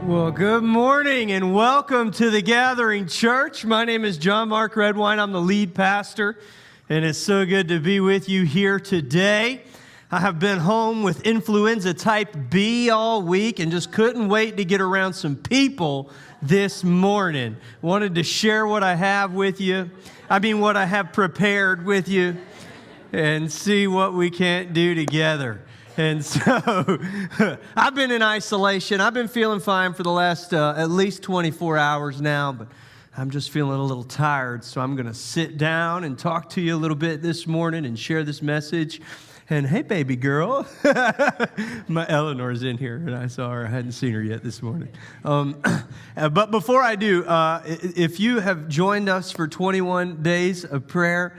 Well, good morning and welcome to the Gathering Church. My name is John Mark Redwine. I'm the lead pastor, and it's so good to be with you here today. I have been home with influenza type B all week and just couldn't wait to get around some people this morning. Wanted to share what I have with you. What I have prepared with you and see what we can't do together. And so I've been in isolation. I've been feeling fine for the last at least 24 hours now, but I'm just feeling a little tired. So I'm going to sit down and talk to you a little bit this morning and share this message. And hey, baby girl, my Eleanor's in here, and I saw her. I hadn't seen her yet this morning. But before I do, if you have joined us for 21 days of prayer,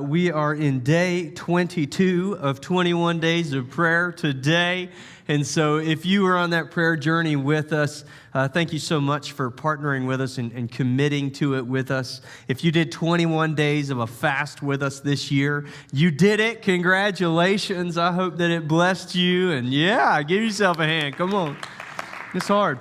we are in day 22 of 21 days of prayer today. And so if you were on that prayer journey with us, thank you so much for partnering with us and committing to it with us. If you did 21 days of a fast with us this year, you did it. Congratulations. I hope that it blessed you. And yeah, give yourself a hand. Come on. It's hard.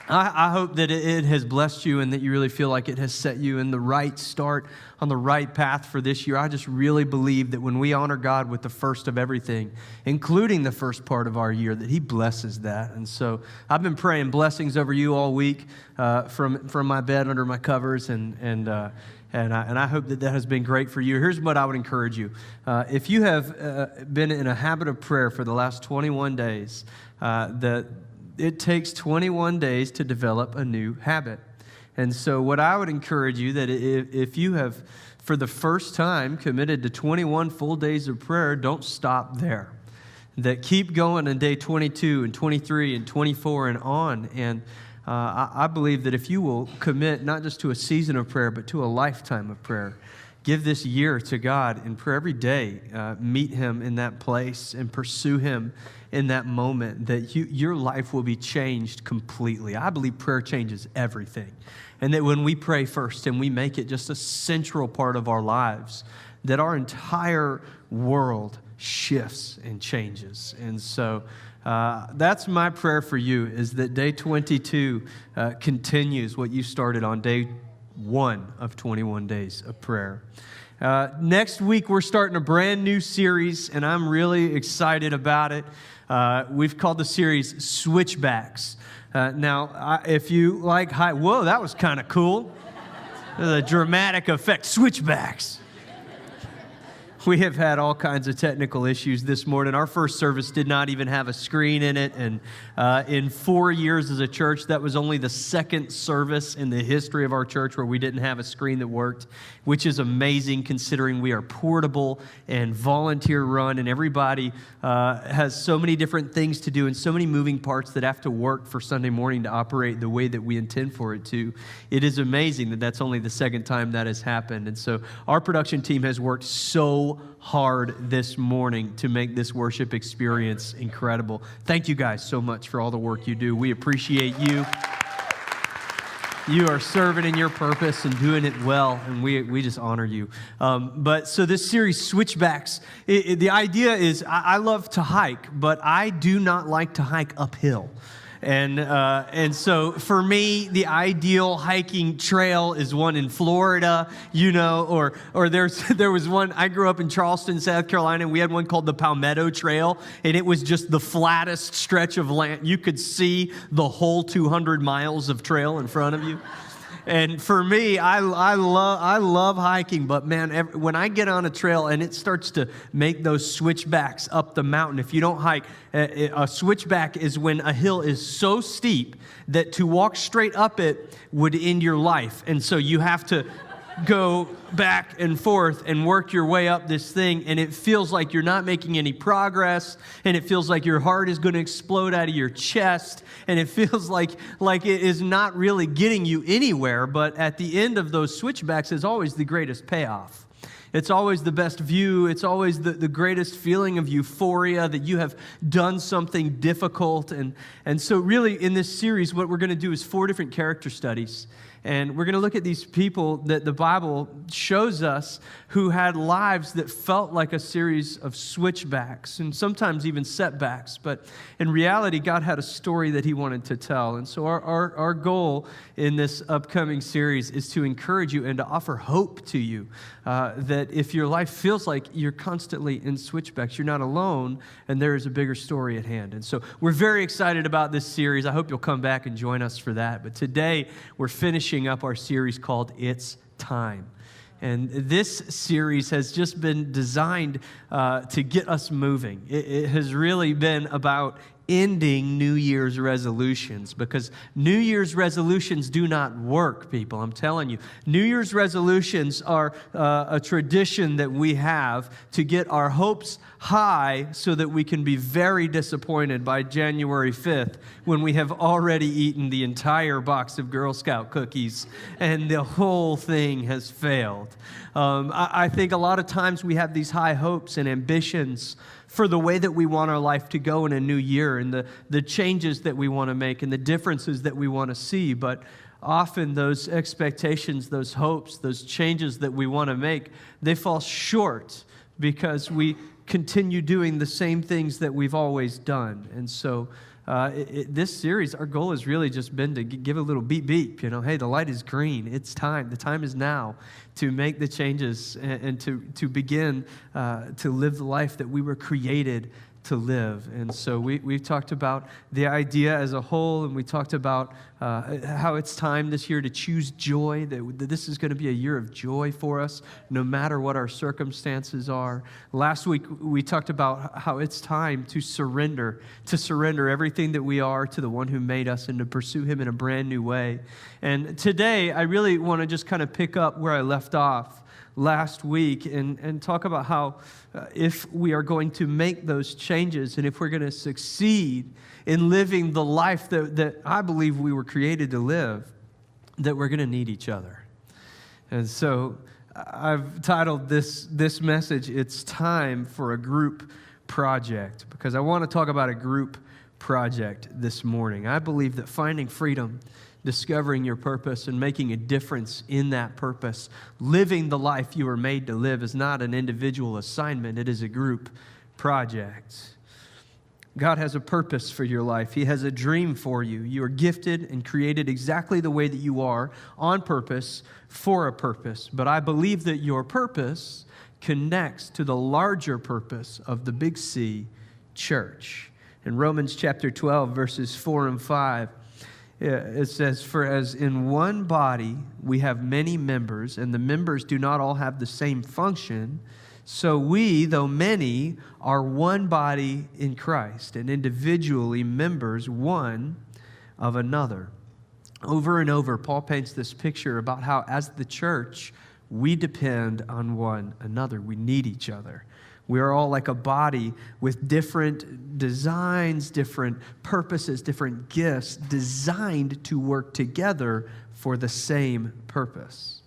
I hope that it has blessed you and that you really feel like it has set you in the right start, on the right path for this year. I just really believe that when we honor God with the first of everything, including the first part of our year, that He blesses that. And so I've been praying blessings over you all week from my bed under my covers, and I hope that has been great for you. Here's what I would encourage you. If you have been in a habit of prayer for the last 21 days, it takes 21 days to develop a new habit. And so what I would encourage you, that if you have, for the first time, committed to 21 full days of prayer, don't stop there. That keep going on day 22 and 23 and 24 and on. And I believe that if you will commit not just to a season of prayer, but to a lifetime of prayer, give this year to God in prayer every day. Meet Him in that place and pursue Him in that moment, that your life will be changed completely. I believe prayer changes everything. And that when we pray first and we make it just a central part of our lives, that our entire world shifts and changes. And so that's my prayer for you, is that day 22 continues what you started on day 1 of 21 days of prayer. Next week, we're starting a brand new series, and I'm really excited about it. We've called the series Switchbacks. Now, if you like whoa, that was kind of cool. The dramatic effect, switchbacks. We have had all kinds of technical issues this morning. Our first service did not even have a screen in it. And in 4 years as a church, that was only the second service in the history of our church where we didn't have a screen that worked, which is amazing considering we are portable and volunteer run, and everybody has so many different things to do and so many moving parts that have to work for Sunday morning to operate the way that we intend for it to. It is amazing that that's only the second time that has happened. And so our production team has worked so hard this morning to make this worship experience incredible. Thank you guys so much for all the work you do. We appreciate you. You are serving in your purpose and doing it well, and we just honor you. But so this series, Switchbacks, the idea is I love to hike, but I do not like to hike uphill. And so for me, the ideal hiking trail is one in Florida, or there was one. I grew up in Charleston, South Carolina, and we had one called the Palmetto Trail, and it was just the flattest stretch of land. You could see the whole 200 miles of trail in front of you. And for me, I love hiking, but man, when I get on a trail and it starts to make those switchbacks up the mountain, if you don't hike, a switchback is when a hill is so steep that to walk straight up it would end your life. And so you have to go back and forth and work your way up this thing, and it feels like you're not making any progress, and it feels like your heart is going to explode out of your chest, and it feels like it is not really getting you anywhere. But at the end of those switchbacks is always the greatest payoff. It's always the best view. It's always the greatest feeling of euphoria that you have done something difficult. And so really in this series, what we're going to do is 4 different character studies. And we're going to look at these people that the Bible shows us who had lives that felt like a series of switchbacks and sometimes even setbacks. But in reality, God had a story that he wanted to tell. And so our goal in this upcoming series is to encourage you and to offer hope to you that if your life feels like you're constantly in switchbacks, you're not alone, and there is a bigger story at hand. And so we're very excited about this series. I hope you'll come back and join us for that. But today, we're finishing up our series called It's Time. And this series has just been designed to get us moving. It has really been about ending New Year's resolutions, because New Year's resolutions do not work, people. I'm telling you. New Year's resolutions are a tradition that we have to get our hopes high so that we can be very disappointed by January 5th when we have already eaten the entire box of Girl Scout cookies and the whole thing has failed. I think a lot of times we have these high hopes and ambitions for the way that we want our life to go in a new year and the changes that we want to make and the differences that we want to see. But often those expectations, those hopes, those changes that we want to make, they fall short because we continue doing the same things that we've always done. And so this series, our goal has really just been to give a little beep beep, hey, the light is green, it's time, the time is now to make the changes and to begin to live the life that we were created to live. And so we've talked about the idea as a whole, and we talked about how it's time this year to choose joy, that this is going to be a year of joy for us, no matter what our circumstances are. Last week, we talked about how it's time to surrender everything that we are to the one who made us and to pursue him in a brand new way. And today, I really want to just kind of pick up where I left off last week and talk about how if we are going to make those changes and if we're going to succeed in living the life that I believe we were created to live, that we're going to need each other. And so I've titled this message, It's Time for a Group Project, because I want to talk about a group project this morning. I believe that finding freedom, discovering your purpose and making a difference in that purpose, living the life you were made to live, is not an individual assignment, it is a group project. God has a purpose for your life. He has a dream for you. You are gifted and created exactly the way that you are, on purpose, for a purpose. But I believe that your purpose connects to the larger purpose of the Big C church. In Romans chapter 12, verses 4 and 5, it says, "For as in one body we have many members, and the members do not all have the same function, so we, though many, are one body in Christ, and individually members one of another." Over and over, Paul paints this picture about how, as the church, we depend on one another. We need each other. We are all like a body with different designs, different purposes, different gifts designed to work together for the same purpose.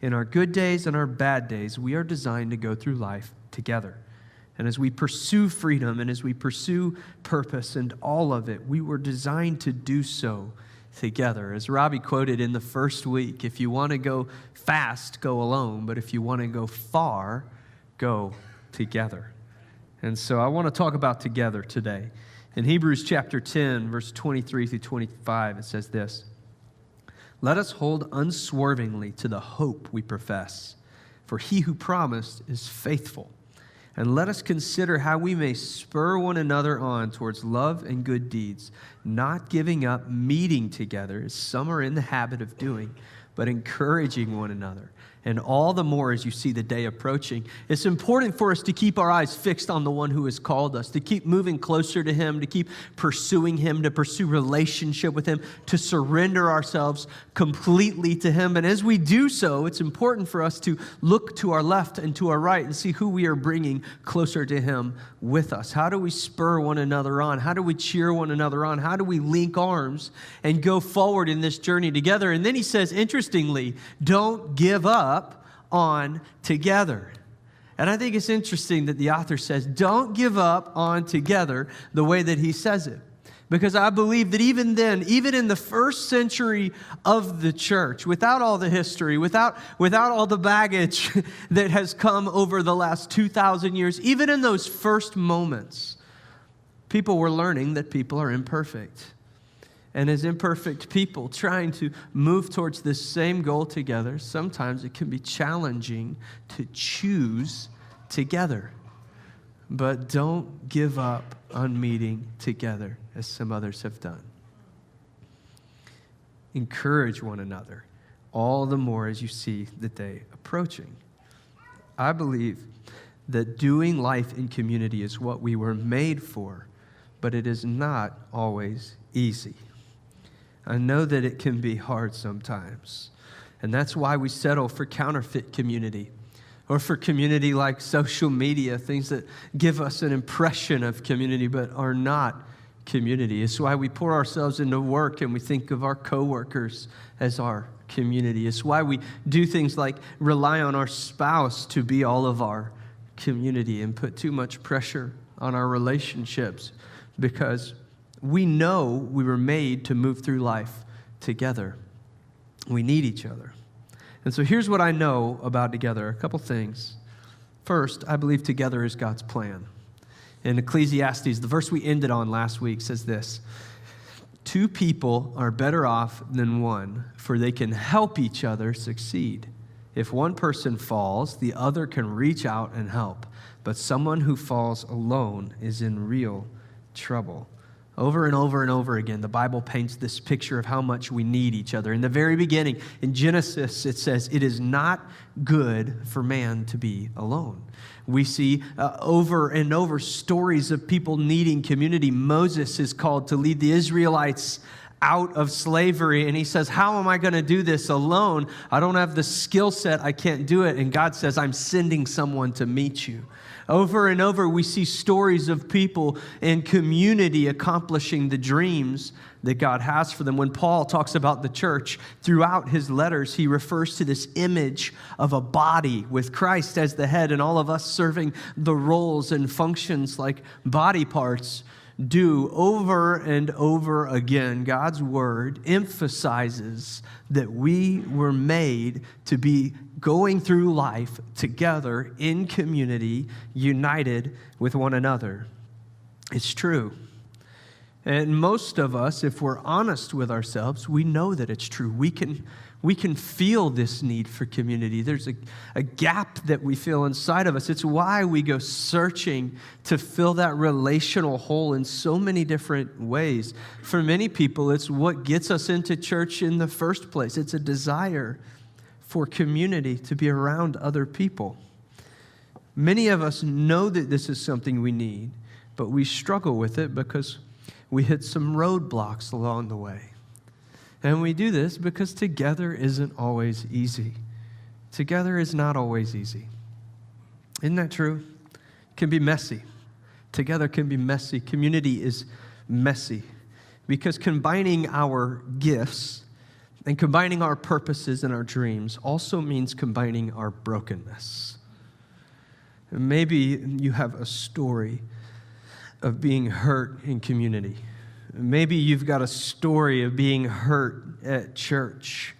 In our good days and our bad days, we are designed to go through life together. And as we pursue freedom and as we pursue purpose and all of it, we were designed to do so together. As Robbie quoted in the first week, if you want to go fast, go alone. But if you want to go far, go together. And so I want to talk about together today. In Hebrews chapter 10, verse 23 through 25, it says this: "Let us hold unswervingly to the hope we profess, for he who promised is faithful. And let us consider how we may spur one another on towards love and good deeds, not giving up meeting together, as some are in the habit of doing, but encouraging one another. And all the more as you see the day approaching. It's important for us to keep our eyes fixed on the one who has called us, to keep moving closer to him, to keep pursuing him, to pursue relationship with him, to surrender ourselves completely to him. And as we do so, it's important for us to look to our left and to our right and see who we are bringing closer to him with us. How do we spur one another on? How do we cheer one another on? How do we link arms and go forward in this journey together? And then he says, interestingly, don't give up on together. And I think it's interesting that the author says, don't give up on together the way that he says it. Because I believe that even then, even in the first century of the church, without all the history, without all the baggage that has come over the last 2,000 years, even in those first moments, people were learning that people are imperfect. And as imperfect people trying to move towards this same goal together, sometimes it can be challenging to choose together. But don't give up on meeting together, as some others have done. Encourage one another, all the more as you see the day approaching. I believe that doing life in community is what we were made for, but it is not always easy. I know that it can be hard sometimes, and that's why we settle for counterfeit community or for community like social media, things that give us an impression of community but are not community. It's why we pour ourselves into work and we think of our coworkers as our community. It's why we do things like rely on our spouse to be all of our community and put too much pressure on our relationships, because we know we were made to move through life together. We need each other. And so here's what I know about together, a couple things. First, I believe together is God's plan. In Ecclesiastes, the verse we ended on last week says this: 2 people are better off than one, for they can help each other succeed. If one person falls, the other can reach out and help. But someone who falls alone is in real trouble. Over and over and over again, the Bible paints this picture of how much we need each other. In the very beginning, in Genesis, it says, it is not good for man to be alone. We see over and over stories of people needing community. Moses is called to lead the Israelites out of slavery, and he says, how am I going to do this alone? I don't have the skill set. I can't do it. And God says, I'm sending someone to meet you. Over and over, we see stories of people in community accomplishing the dreams that God has for them. When Paul talks about the church, throughout his letters, he refers to this image of a body with Christ as the head and all of us serving the roles and functions like body parts do. Over and over again, God's word emphasizes that we were made to be going through life together in community, united with one another. It's true. And most of us, if we're honest with ourselves, we know that it's true. We can feel this need for community. There's a gap that we feel inside of us. It's why we go searching to fill that relational hole in so many different ways. For many people, it's what gets us into church in the first place. It's a desire for community, to be around other people. Many of us know that this is something we need, but we struggle with it because we hit some roadblocks along the way. And we do this because together isn't always easy. Together is not always easy. Isn't that true? It can be messy. Together can be messy. Community is messy because combining our gifts and combining our purposes and our dreams also means combining our brokenness. Maybe you have a story of being hurt in community. Maybe you've got a story of being hurt at church.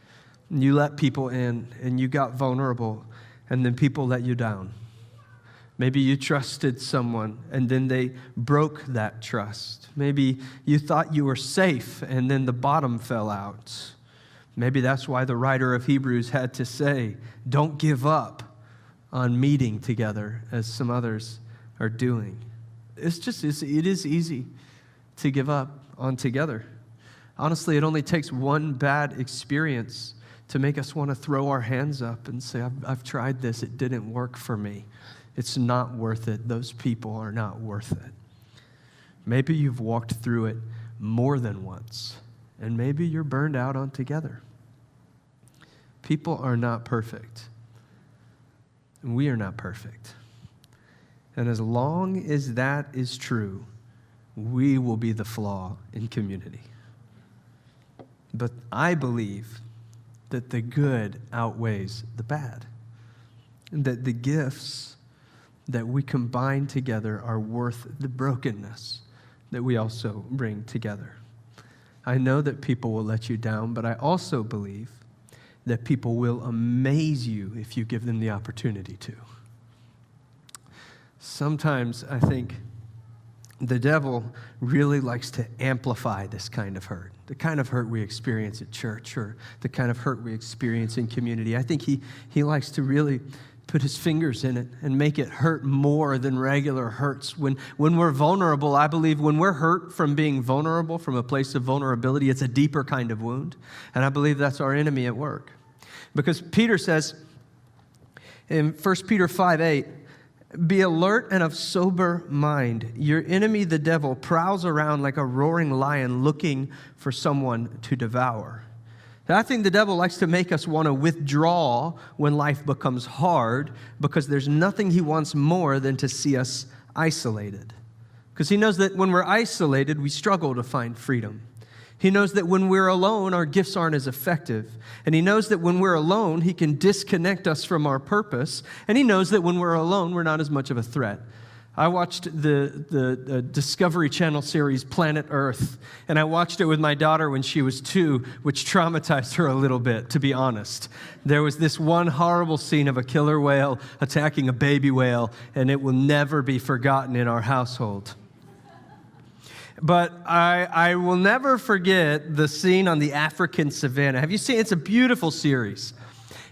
You let people in and you got vulnerable, and then people let you down. Maybe you trusted someone and then they broke that trust. Maybe you thought you were safe and then the bottom fell out. Maybe that's why the writer of Hebrews had to say, don't give up on meeting together as some others are doing. It is easy to give up on together. Honestly, it only takes one bad experience to make us want to throw our hands up and say, I've tried this, it didn't work for me. It's not worth it. Those people are not worth it. Maybe you've walked through it more than once, and maybe you're burned out on Together. People are not perfect, and we are not perfect. And as long as that is true, we will be the flaw in community. But I believe that the good outweighs the bad, and that the gifts that we combine together are worth the brokenness that we also bring together. I know that people will let you down, but I also believe that people will amaze you if you give them the opportunity to. Sometimes I think the devil really likes to amplify this kind of hurt, the kind of hurt we experience at church or the kind of hurt we experience in community. I think he likes to really put his fingers in it and make it hurt more than regular hurts. When we're vulnerable, I believe when we're hurt from being vulnerable, from a place of vulnerability, it's a deeper kind of wound. And I believe that's our enemy at work. Because Peter says in 1 Peter 5:8, be alert and of sober mind. Your enemy, the devil, prowls around like a roaring lion looking for someone to devour. And I think the devil likes to make us want to withdraw when life becomes hard because there's nothing he wants more than to see us isolated. Because he knows that when we're isolated, we struggle to find freedom. He knows that when we're alone, our gifts aren't as effective. And he knows that when we're alone, he can disconnect us from our purpose. And he knows that when we're alone, we're not as much of a threat. I watched the Discovery Channel series Planet Earth, and I watched it with my daughter when she was 2, which traumatized her a little bit, to be honest. There was this one horrible scene of a killer whale attacking a baby whale, and it will never be forgotten in our household. But I will never forget the scene on the African savannah. Have you seen it? It's a beautiful series.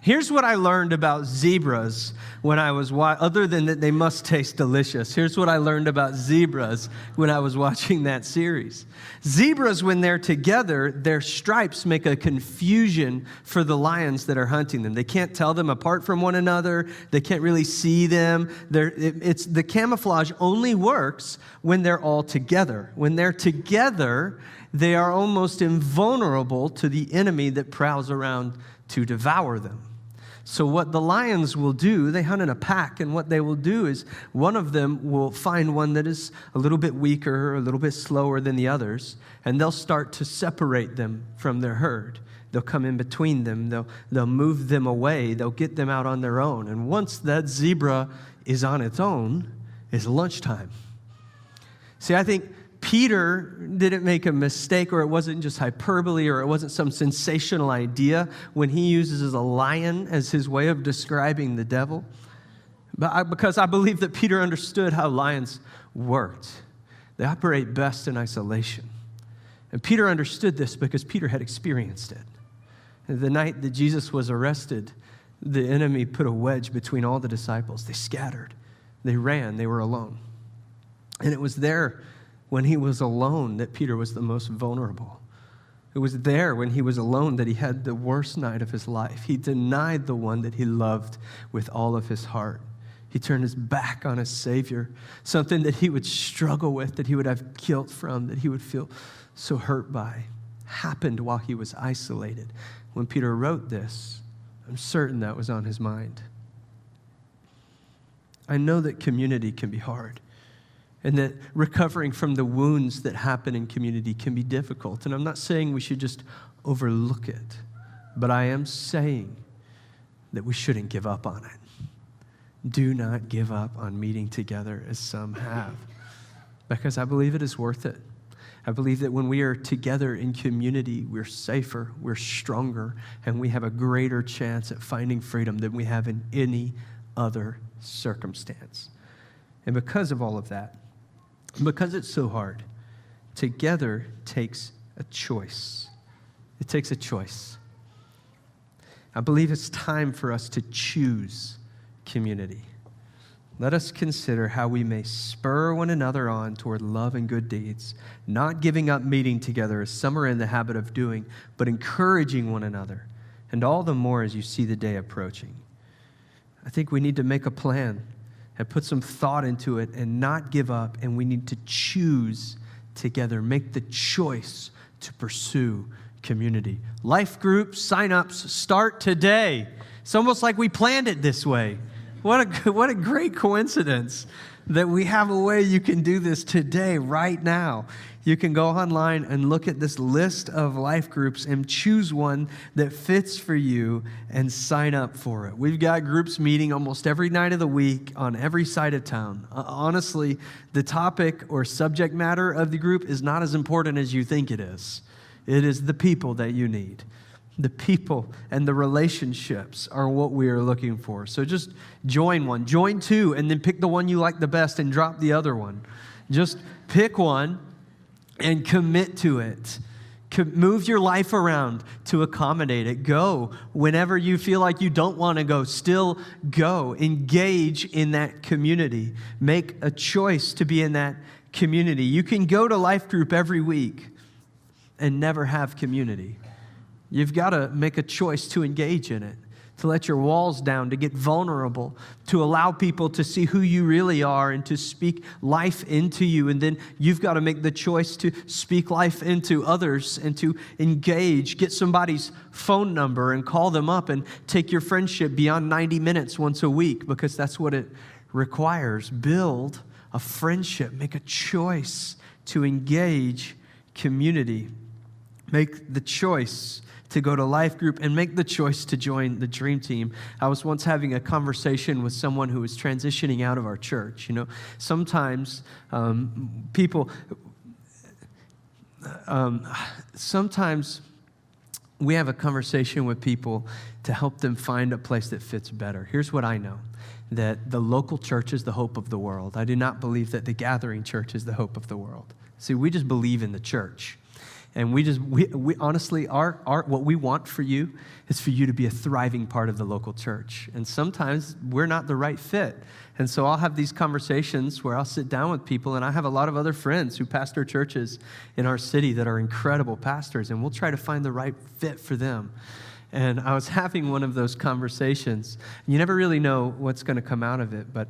Here's what I learned about zebras when I was other than that they must taste delicious. Here's what I learned about zebras when I was watching that series. Zebras, when they're together, their stripes make a confusion for the lions that are hunting them. They can't tell them apart from one another. They can't really see them. The camouflage only works when they're all together. When they're together, they are almost invulnerable to the enemy that prowls around to devour them. So what the lions will do, they hunt in a pack, and what they will do is one of them will find one that is a little bit weaker, a little bit slower than the others, and they'll start to separate them from their herd. They'll come in between them. They'll move them away. They'll get them out on their own. And once that zebra is on its own, it's lunchtime. See, I think Peter didn't make a mistake, or it wasn't just hyperbole, or it wasn't some sensational idea when he uses a lion as his way of describing the devil. Because I believe that Peter understood how lions worked. They operate best in isolation. And Peter understood this because Peter had experienced it. The night that Jesus was arrested, the enemy put a wedge between all the disciples. They scattered. They ran. They were alone. And it was there when he was alone that Peter was the most vulnerable. It was there when he was alone that he had the worst night of his life. He denied the one that he loved with all of his heart. He turned his back on his Savior, something that he would struggle with, that he would have guilt from, that he would feel so hurt by. Happened while he was isolated. When Peter wrote this, I'm certain that was on his mind. I know that community can be hard, and that recovering from the wounds that happen in community can be difficult. And I'm not saying we should just overlook it, but I am saying that we shouldn't give up on it. Do not give up on meeting together as some have, because I believe it is worth it. I believe that when we are together in community, we're safer, we're stronger, and we have a greater chance at finding freedom than we have in any other circumstance. And because of all of that, because it's so hard, together takes a choice. It takes a choice. I believe it's time for us to choose community. Let us consider how we may spur one another on toward love and good deeds, not giving up meeting together as some are in the habit of doing, but encouraging one another, and all the more as you see the day approaching. I think we need to make a plan and put some thought into it and not give up, and we need to choose together, make the choice to pursue community. Life groups, sign-ups start today. It's almost like we planned it this way. What a great coincidence that we have a way you can do this today, right now. You can go online and look at this list of life groups and choose one that fits for you and sign up for it. We've got groups meeting almost every night of the week on every side of town. Honestly, the topic or subject matter of the group is not as important as you think it is. It is the people that you need. The people and the relationships are what we are looking for. So just join one, join two, and then pick the one you like the best and drop the other one. Just pick one and commit to it. Move your life around to accommodate it. Go whenever you feel like you don't want to go. Still go. Engage in that community. Make a choice to be in that community. You can go to life group every week and never have community. You've got to make a choice to engage in it, to let your walls down, to get vulnerable, to allow people to see who you really are and to speak life into you. And then you've got to make the choice to speak life into others and to engage. Get somebody's phone number and call them up and take your friendship beyond 90 minutes once a week, because that's what it requires. Build a friendship. Make a choice to engage community. Make the choice to go to life group and make the choice to join the dream team. I was once having a conversation with someone who was transitioning out of our church. You know, sometimes sometimes we have a conversation with people to help them find a place that fits better. Here's what I know, that the local church is the hope of the world. I do not believe that the gathering church is the hope of the world. See, we just believe in the church. And we honestly, what we want for you is for you to be a thriving part of the local church. And sometimes we're not the right fit. And so I'll have these conversations where I'll sit down with people, and I have a lot of other friends who pastor churches in our city that are incredible pastors, and we'll try to find the right fit for them. And I was having one of those conversations. You never really know what's going to come out of it, but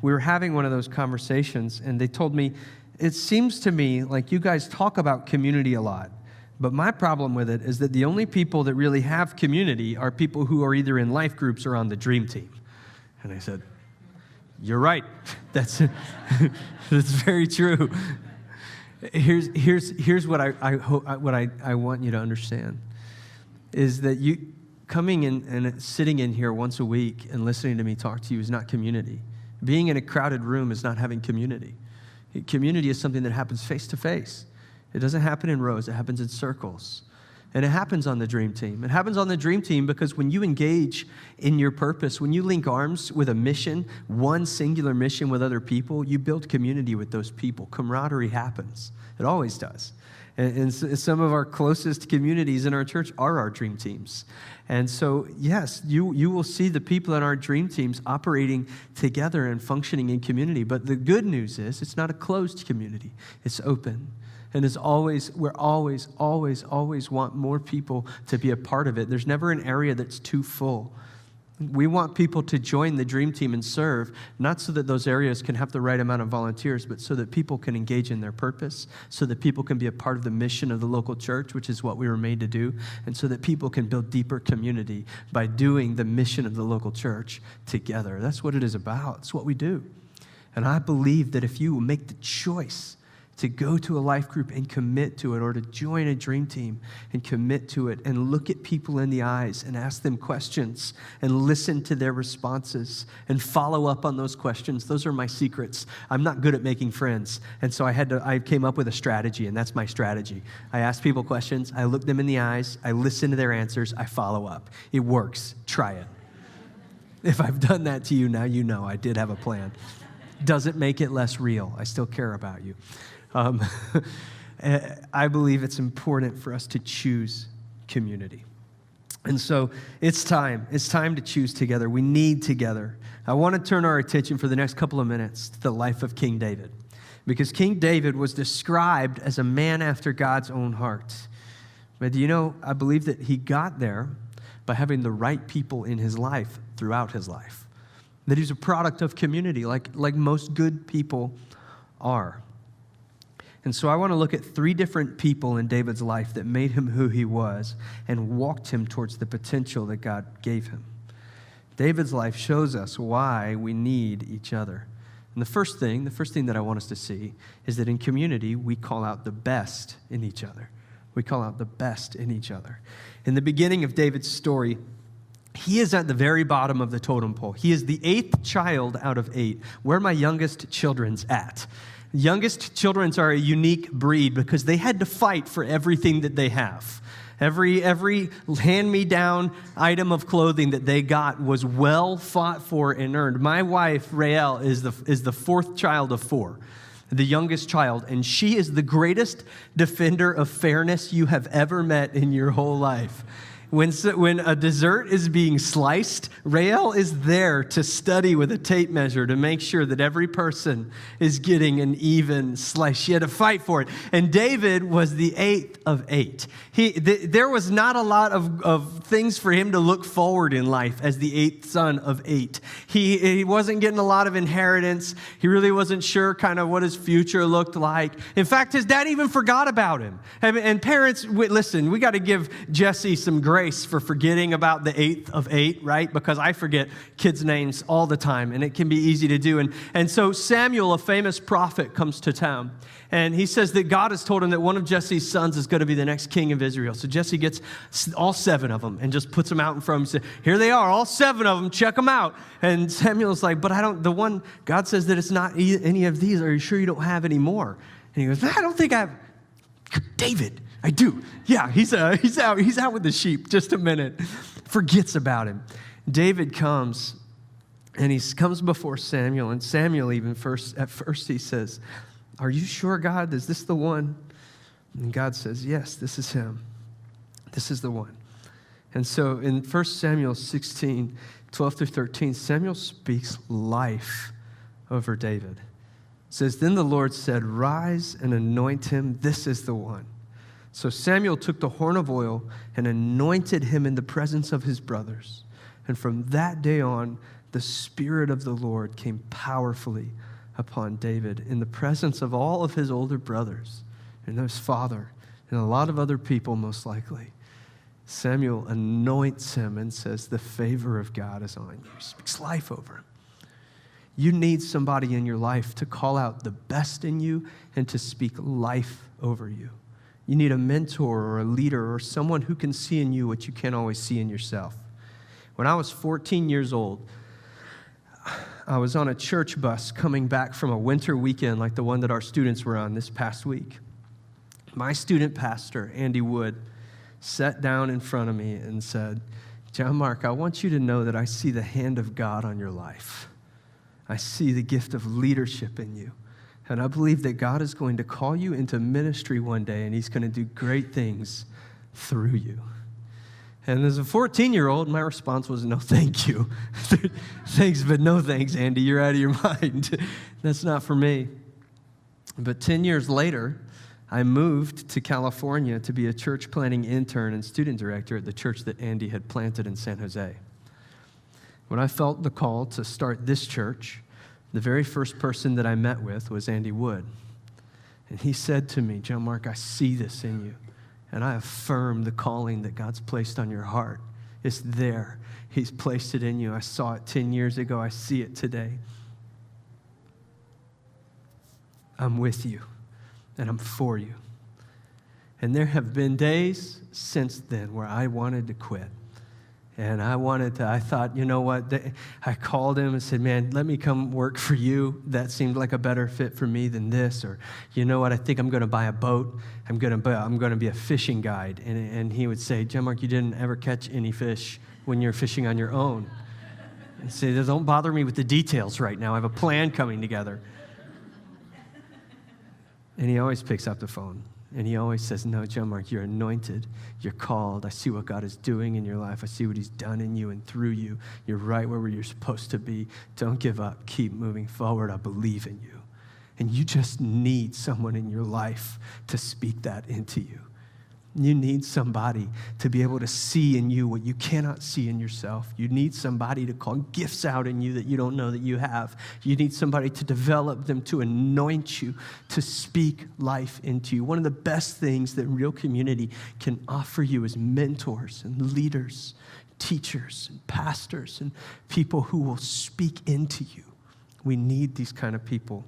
we were having one of those conversations, and they told me, it seems to me like you guys talk about community a lot, but my problem with it is that the only people that really have community are people who are either in life groups or on the dream team. And I said, you're right. That's very true. Here's what I want you to understand, is that you coming in and sitting in here once a week and listening to me talk to you is not community. Being in a crowded room is not having community. Community is something that happens face to face. It doesn't happen in rows. It happens in circles. And it happens on the dream team. It happens on the dream team because when you engage in your purpose, when you link arms with a mission, one singular mission with other people, you build community with those people. Camaraderie happens. It always does. And some of our closest communities in our church are our dream teams. And so, yes, you will see the people in our dream teams operating together and functioning in community. But the good news is it's not a closed community. It's open. And we're always want more people to be a part of it. There's never an area that's too full. We want people to join the dream team and serve, not so that those areas can have the right amount of volunteers, but so that people can engage in their purpose, so that people can be a part of the mission of the local church, which is what we were made to do, and so that people can build deeper community by doing the mission of the local church together. That's what it is about. It's what we do. And I believe that if you will make the choice to go to a life group and commit to it, or to join a dream team and commit to it and look at people in the eyes and ask them questions and listen to their responses and follow up on those questions. Those are my secrets. I'm not good at making friends. And so I came up with a strategy, and that's my strategy. I ask people questions. I look them in the eyes. I listen to their answers. I follow up. It works. Try it. If I've done that to you, now you know I did have a plan. Doesn't make it less real. I still care about you. I believe it's important for us to choose community. And so it's time to choose together. We need together. I want to turn our attention for the next couple of minutes to the life of King David, because King David was described as a man after God's own heart. But do you know, I believe that he got there by having the right people in his life throughout his life. That he's a product of community, like most good people are. And so I want to look at 3 different people in David's life that made him who he was and walked him towards the potential that God gave him. David's life shows us why we need each other. And the first thing that I want us to see is that in community, we call out the best in each other. We call out the best in each other. In the beginning of David's story, he is at the very bottom of the totem pole. He is the 8th child out of 8. Where are my youngest children's at? Youngest children's are a unique breed because they had to fight for everything that they have. Every hand-me-down item of clothing that they got was well fought for and earned. My wife, Rael, is the 4th child of 4, the youngest child, and she is the greatest defender of fairness you have ever met in your whole life. When a dessert is being sliced, Rael is there to study with a tape measure to make sure that every person is getting an even slice. She had to fight for it. And David was the 8th of 8. There was not a lot of things for him to look forward in life as the 8th son of 8. He wasn't getting a lot of inheritance. He really wasn't sure kind of what his future looked like. In fact, his dad even forgot about him. And parents, listen, we got to give Jesse some grace for forgetting about the 8th of 8, right? Because I forget kids' names all the time, and it can be easy to do. And so Samuel, a famous prophet, comes to town, and he says that God has told him that one of Jesse's sons is going to be the next king of Israel. So Jesse gets all 7 of them and just puts them out in front of him and says, here they are, all 7 of them, check them out. And Samuel's like, but God says that it's not any of these. Are you sure you don't have any more? And he goes, I don't think I have. David, I do. Yeah, he's out with the sheep. Just a minute. Forgets about him. David comes, and he comes before Samuel, and Samuel at first he says, are you sure, God? Is this the one? And God says, yes, this is him. This is the one. And so in 1 Samuel 16, 12 through 13, Samuel speaks life over David. It says, then the Lord said, rise and anoint him. This is the one. So Samuel took the horn of oil and anointed him in the presence of his brothers. And from that day on, the Spirit of the Lord came powerfully upon David in the presence of all of his older brothers and his father and a lot of other people, most likely. Samuel anoints him and says, the favor of God is on you. He speaks life over him. You need somebody in your life to call out the best in you and to speak life over you. You need a mentor or a leader or someone who can see in you what you can't always see in yourself. When I was 14 years old, I was on a church bus coming back from a winter weekend like the one that our students were on this past week. My student pastor, Andy Wood, sat down in front of me and said, John Mark, I want you to know that I see the hand of God on your life. I see the gift of leadership in you. And I believe that God is going to call you into ministry one day, and he's going to do great things through you. And as a 14-year-old, my response was, no, thank you. Thanks, but no thanks, Andy. You're out of your mind. That's not for me. But 10 years later, I moved to California to be a church planning intern and student director at the church that Andy had planted in San Jose. When I felt the call to start this church, the very first person that I met with was Andy Wood. And he said to me, John Mark, I see this in you. And I affirm the calling that God's placed on your heart. It's there. He's placed it in you. I saw it 10 years ago. I see it today. I'm with you, and I'm for you. And there have been days since then where I wanted to quit. And I thought, you know what? I called him and said, man, let me come work for you. That seemed like a better fit for me than this. Or, you know what? I think I'm going to buy a boat. I'm going to be a fishing guide. And he would say, John Mark, you didn't ever catch any fish when you're fishing on your own. And say, don't bother me with the details right now. I have a plan coming together. And he always picks up the phone. And he always says, no, John Mark, you're anointed. You're called. I see what God is doing in your life. I see what he's done in you and through you. You're right where you're supposed to be. Don't give up. Keep moving forward. I believe in you. And you just need someone in your life to speak that into you. You need somebody to be able to see in you what you cannot see in yourself. You need somebody to call gifts out in you that you don't know that you have. You need somebody to develop them, to anoint you, to speak life into you. One of the best things that real community can offer you is mentors and leaders, teachers and pastors and people who will speak into you. We need these kind of people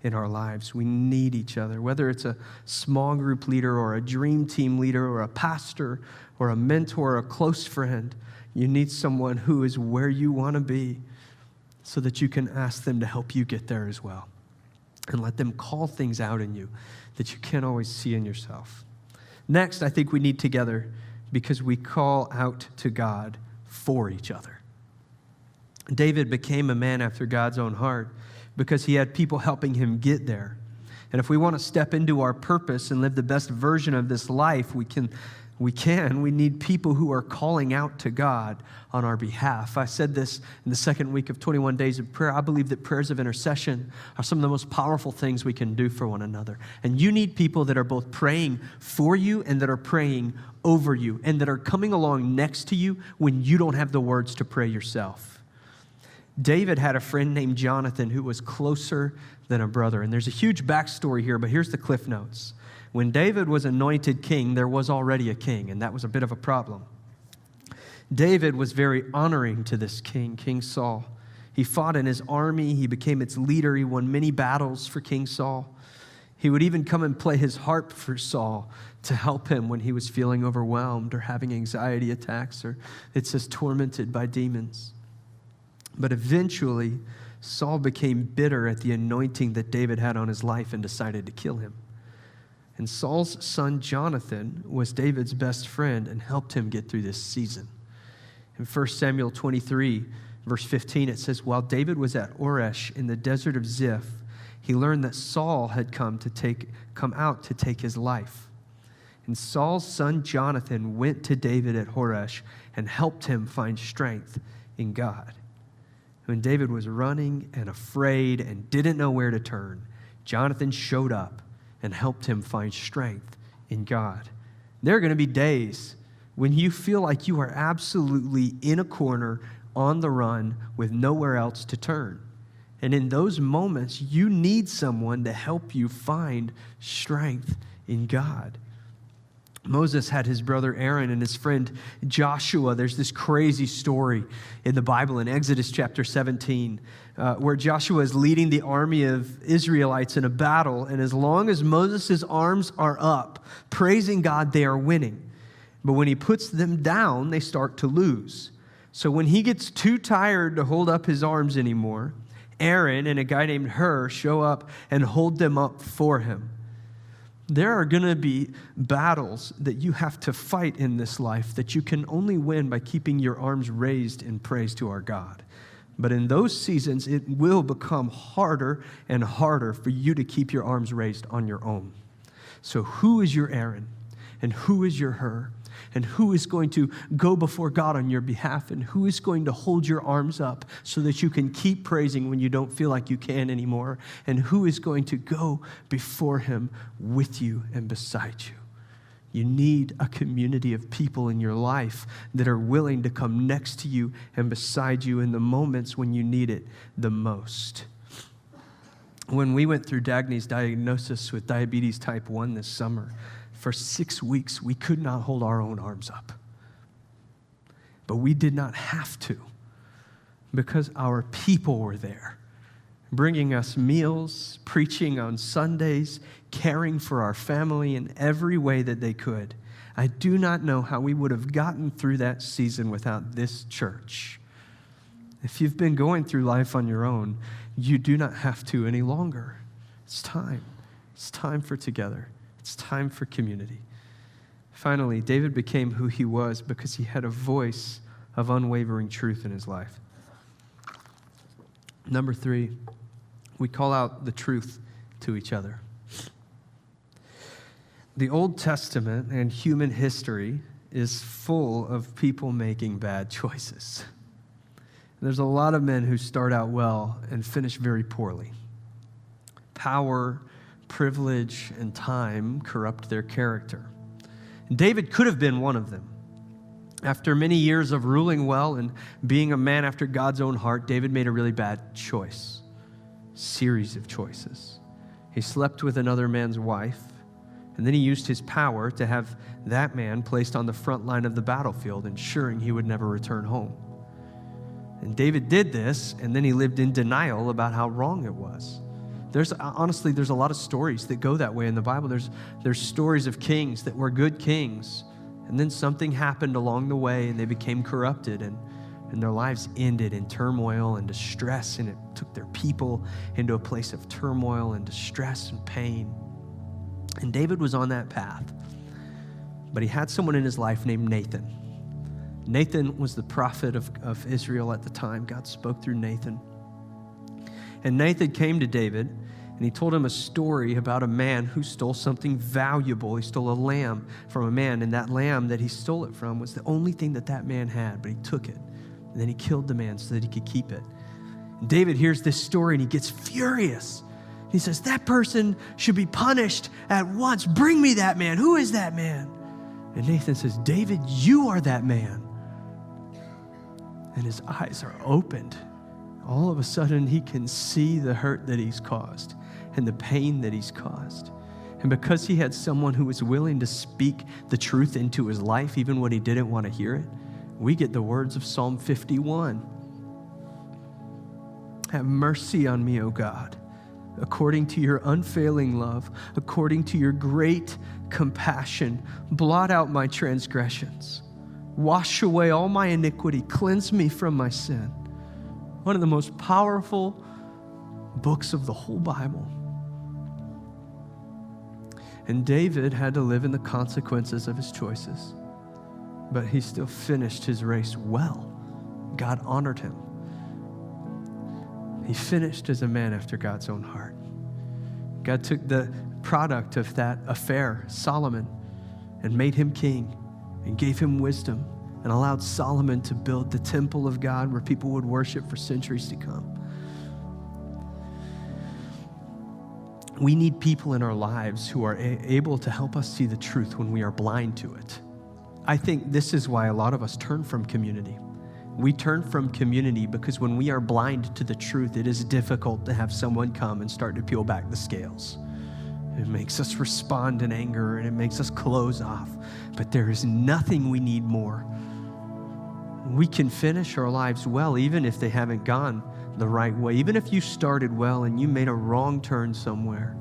in our lives. We need each other, whether it's a small group leader or a dream team leader or a pastor or a mentor or a close friend. You need someone who is where you want to be so that you can ask them to help you get there as well and let them call things out in you that you can't always see in yourself. Next, I think we need together because we call out to God for each other. David became a man after God's own heart because he had people helping him get there. And if we want to step into our purpose and live the best version of this life, we need people who are calling out to God on our behalf. I said this in the second week of 21 Days of Prayer. I believe that prayers of intercession are some of the most powerful things we can do for one another. And you need people that are both praying for you and that are praying over you and that are coming along next to you when you don't have the words to pray yourself. David had a friend named Jonathan who was closer than a brother. And there's a huge backstory here, but here's the Cliff Notes. When David was anointed king, there was already a king, and that was a bit of a problem. David was very honoring to this king, King Saul. He fought in his army. He became its leader. He won many battles for King Saul. He would even come and play his harp for Saul to help him when he was feeling overwhelmed or having anxiety attacks, or it says tormented by demons. But eventually, Saul became bitter at the anointing that David had on his life and decided to kill him. And Saul's son Jonathan was David's best friend and helped him get through this season. In 1 Samuel 23, verse 15, it says, while David was at Oresh in the desert of Ziph, he learned that Saul had come out to take his life. And Saul's son Jonathan went to David at Horesh and helped him find strength in God. When David was running and afraid and didn't know where to turn, Jonathan showed up and helped him find strength in God. There are going to be days when you feel like you are absolutely in a corner on the run with nowhere else to turn. And in those moments, you need someone to help you find strength in God. Moses had his brother Aaron and his friend Joshua. There's this crazy story in the Bible in Exodus chapter 17 where Joshua is leading the army of Israelites in a battle. And as long as Moses' arms are up, praising God, they are winning. But when he puts them down, they start to lose. So when he gets too tired to hold up his arms anymore, Aaron and a guy named Hur show up and hold them up for him. There are going to be battles that you have to fight in this life that you can only win by keeping your arms raised in praise to our God. But in those seasons, it will become harder and harder for you to keep your arms raised on your own. So who is your Aaron? And who is your Hur? And who is going to go before God on your behalf? And who is going to hold your arms up so that you can keep praising when you don't feel like you can anymore? And who is going to go before him with you and beside you? You need a community of people in your life that are willing to come next to you and beside you in the moments when you need it the most. When we went through Dagny's diagnosis with diabetes type 1 this summer, for 6 weeks, we could not hold our own arms up. But we did not have to because our people were there, bringing us meals, preaching on Sundays, caring for our family in every way that they could. I do not know how we would have gotten through that season without this church. If you've been going through life on your own, you do not have to any longer. It's time. It's time for together. It's time for community. Finally, David became who he was because he had a voice of unwavering truth in his life. Number 3, we call out the truth to each other. The Old Testament and human history is full of people making bad choices. There's a lot of men who start out well and finish very poorly. Power, privilege, and time corrupt their character. David could have been one of them. After many years of ruling well and being a man after God's own heart, David made a really bad choice. Series of choices. He slept with another man's wife, and then he used his power to have that man placed on the front line of the battlefield, ensuring he would never return home. And David did this, and then he lived in denial about how wrong it was. There's a lot of stories that go that way in the Bible. There's stories of kings that were good kings, and then something happened along the way, and they became corrupted, and their lives ended in turmoil and distress, and it took their people into a place of turmoil and distress and pain. And David was on that path, but he had someone in his life named Nathan. Nathan was the prophet of Israel at the time. God spoke through Nathan. And Nathan came to David, and he told him a story about a man who stole something valuable. He stole a lamb from a man, and that lamb that he stole it from was the only thing that man had, but he took it. And then he killed the man so that he could keep it. And David hears this story, and he gets furious. He says, that person should be punished at once. Bring me that man. Who is that man? And Nathan says, David, you are that man. And his eyes are opened. All of a sudden, he can see the hurt that he's caused and the pain that he's caused. And because he had someone who was willing to speak the truth into his life, even when he didn't want to hear it, we get the words of Psalm 51. Have mercy on me, O God, according to your unfailing love, according to your great compassion. Blot out my transgressions. Wash away all my iniquity. Cleanse me from my sin. One of the most powerful books of the whole Bible. And David had to live in the consequences of his choices, but he still finished his race well. God honored him. He finished as a man after God's own heart. God took the product of that affair, Solomon, and made him king and gave him wisdom and allowed Solomon to build the temple of God where people would worship for centuries to come. We need people in our lives who are able to help us see the truth when we are blind to it. I think this is why a lot of us turn from community. We turn from community because when we are blind to the truth, it is difficult to have someone come and start to peel back the scales. It makes us respond in anger and it makes us close off. But there is nothing we need more. We can finish our lives well even if they haven't gone the right way. Even if you started well and you made a wrong turn somewhere.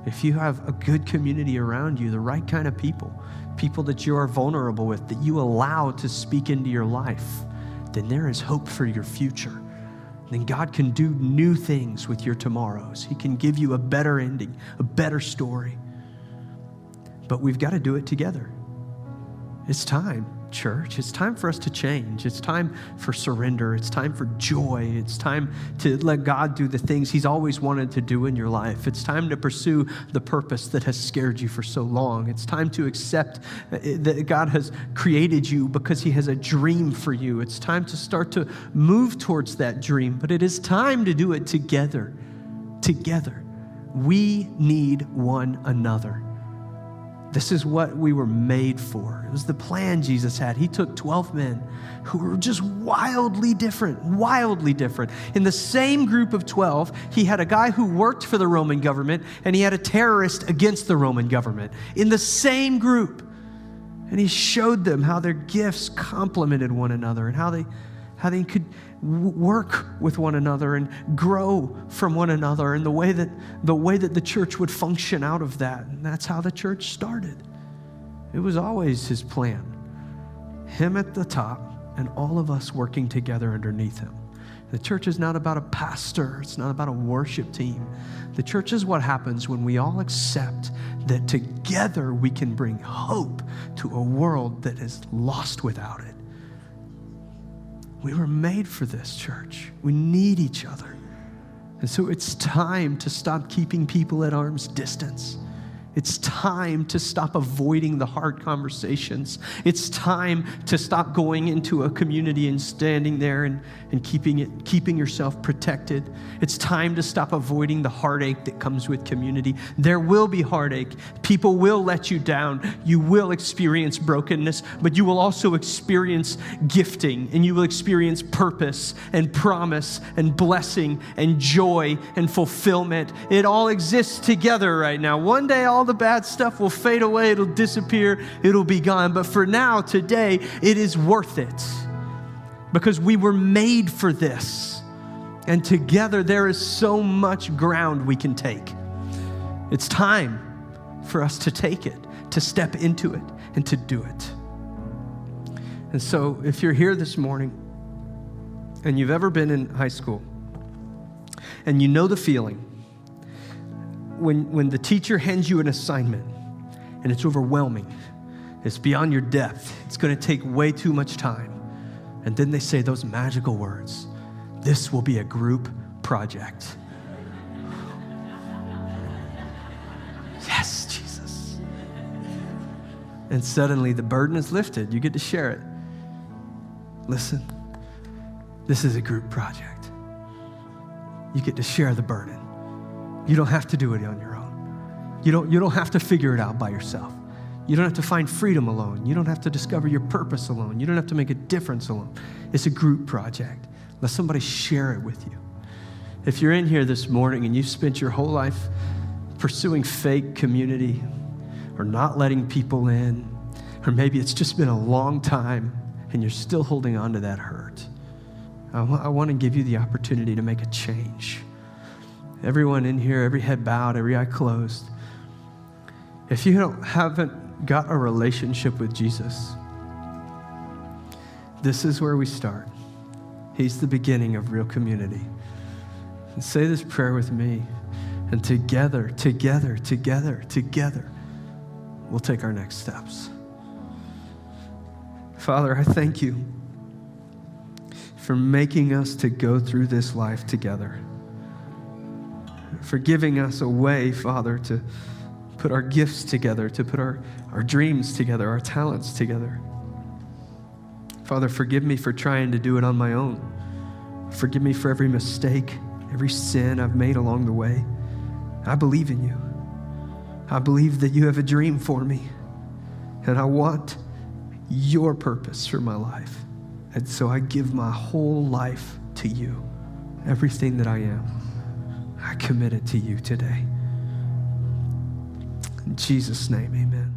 If you have a good community around you, the right kind of people that you are vulnerable with, that you allow to speak into your life, then there is hope for your future. Then God can do new things with your tomorrows. He can give you a better ending, a better story. But we've got to do it together. It's time, church. It's time for us to change. It's time for surrender. It's time for joy. It's time to let God do the things He's always wanted to do in your life. It's time to pursue the purpose that has scared you for so long. It's time to accept that God has created you because He has a dream for you. It's time to start to move towards that dream, but it is time to do it together. Together. We need one another. This is what we were made for. It was the plan Jesus had. He took 12 men who were just wildly different. In the same group of 12, he had a guy who worked for the Roman government and he had a terrorist against the Roman government in the same group. And he showed them how their gifts complemented one another and how they could work with one another and grow from one another, and the way that the church would function out of that. And that's how the church started. It was always His plan. Him at the top and all of us working together underneath Him. The church is not about a pastor. It's not about a worship team. The church is what happens when we all accept that together we can bring hope to a world that is lost without it. We were made for this, church. We need each other. And so it's time to stop keeping people at arm's distance. It's time to stop avoiding the hard conversations. It's time to stop going into a community and standing there and keeping yourself protected. It's time to stop avoiding the heartache that comes with community. There will be heartache. People will let you down. You will experience brokenness, but you will also experience gifting, and you will experience purpose and promise and blessing and joy and fulfillment. It all exists together right now. One day, all the bad stuff will fade away. It'll disappear. It'll be gone. But for now, today, it is worth it because we were made for this. And together, there is so much ground we can take. It's time for us to take it, to step into it, and to do it. And so if you're here this morning and you've ever been in high school and you know the feeling when the teacher hands you an assignment and it's overwhelming, it's beyond your depth, it's going to take way too much time, and then they say those magical words, "This will be a group project." Yes, Jesus. And suddenly the burden is lifted. You get to share it. Listen, this is a group project. You get to share the burden. You don't have to do it on your own. You don't have to figure it out by yourself. You don't have to find freedom alone. You don't have to discover your purpose alone. You don't have to make a difference alone. It's a group project. Let somebody share it with you. If you're in here this morning and you've spent your whole life pursuing fake community or not letting people in, or maybe it's just been a long time and you're still holding on to that hurt, I want to give you the opportunity to make a change. Everyone in here, every head bowed, every eye closed. If you haven't got a relationship with Jesus, this is where we start. He's the beginning of real community. And say this prayer with me, and together, we'll take our next steps. Father, I thank you for making us to go through this life together, for giving us a way, Father, to put our gifts together, to put our dreams together, our talents together. Father, forgive me for trying to do it on my own. Forgive me for every mistake, every sin I've made along the way. I believe in you. I believe that you have a dream for me, and I want your purpose for my life. And so I give my whole life to you. Everything that I am, I commit it to you today. In Jesus' name, amen.